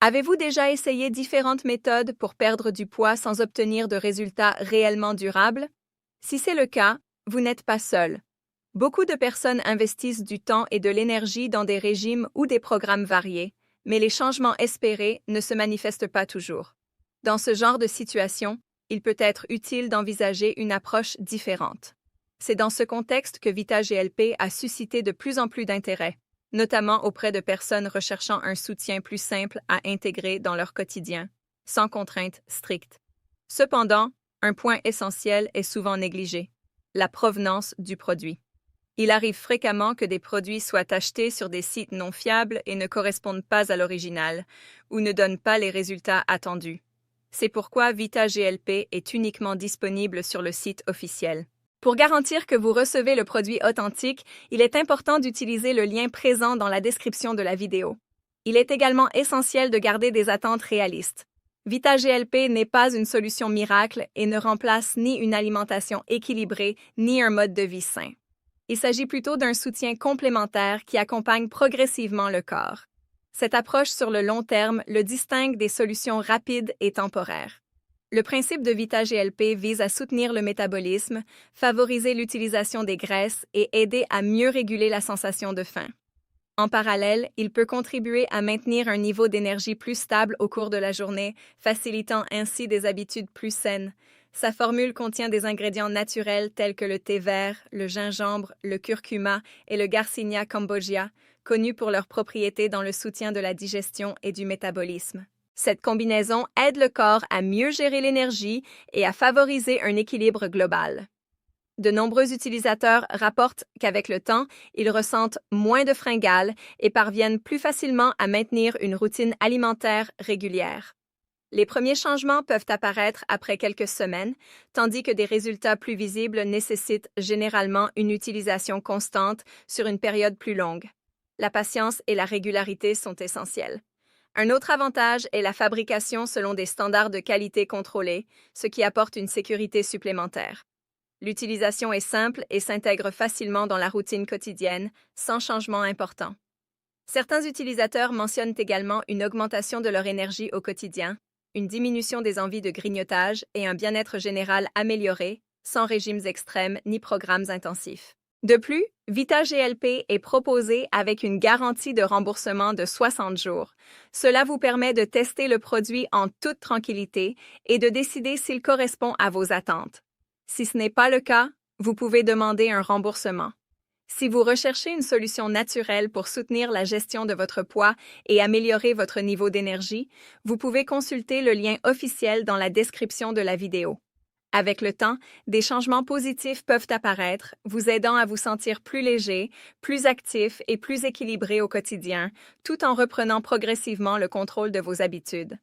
Avez-vous déjà essayé différentes méthodes pour perdre du poids sans obtenir de résultats réellement durables? Si c'est le cas, vous n'êtes pas seul. Beaucoup de personnes investissent du temps et de l'énergie dans des régimes ou des programmes variés, mais les changements espérés ne se manifestent pas toujours. Dans ce genre de situation, il peut être utile d'envisager une approche différente. C'est dans ce contexte que VitaGLP a suscité de plus en plus d'intérêt, notamment auprès de personnes recherchant un soutien plus simple à intégrer dans leur quotidien, sans contraintes strictes. Cependant, un point essentiel est souvent négligé: la provenance du produit. Il arrive fréquemment que des produits soient achetés sur des sites non fiables et ne correspondent pas à l'original, ou ne donnent pas les résultats attendus. C'est pourquoi VitaGLP est uniquement disponible sur le site officiel. Pour garantir que vous recevez le produit authentique, il est important d'utiliser le lien présent dans la description de la vidéo. Il est également essentiel de garder des attentes réalistes. VitaGLP n'est pas une solution miracle et ne remplace ni une alimentation équilibrée ni un mode de vie sain. Il s'agit plutôt d'un soutien complémentaire qui accompagne progressivement le corps. Cette approche sur le long terme le distingue des solutions rapides et temporaires. Le principe de VitaGLP vise à soutenir le métabolisme, favoriser l'utilisation des graisses et aider à mieux réguler la sensation de faim. En parallèle, il peut contribuer à maintenir un niveau d'énergie plus stable au cours de la journée, facilitant ainsi des habitudes plus saines. Sa formule contient des ingrédients naturels tels que le thé vert, le gingembre, le curcuma et le Garcinia cambogia, connus pour leurs propriétés dans le soutien de la digestion et du métabolisme. Cette combinaison aide le corps à mieux gérer l'énergie et à favoriser un équilibre global. De nombreux utilisateurs rapportent qu'avec le temps, ils ressentent moins de fringales et parviennent plus facilement à maintenir une routine alimentaire régulière. Les premiers changements peuvent apparaître après quelques semaines, tandis que des résultats plus visibles nécessitent généralement une utilisation constante sur une période plus longue. La patience et la régularité sont essentielles. Un autre avantage est la fabrication selon des standards de qualité contrôlés, ce qui apporte une sécurité supplémentaire. L'utilisation est simple et s'intègre facilement dans la routine quotidienne, sans changement important. Certains utilisateurs mentionnent également une augmentation de leur énergie au quotidien, une diminution des envies de grignotage et un bien-être général amélioré, sans régimes extrêmes ni programmes intensifs. De plus, VitaGLP est proposé avec une garantie de remboursement de 60 jours. Cela vous permet de tester le produit en toute tranquillité et de décider s'il correspond à vos attentes. Si ce n'est pas le cas, vous pouvez demander un remboursement. Si vous recherchez une solution naturelle pour soutenir la gestion de votre poids et améliorer votre niveau d'énergie, vous pouvez consulter le lien officiel dans la description de la vidéo. Avec le temps, des changements positifs peuvent apparaître, vous aidant à vous sentir plus léger, plus actif et plus équilibré au quotidien, tout en reprenant progressivement le contrôle de vos habitudes.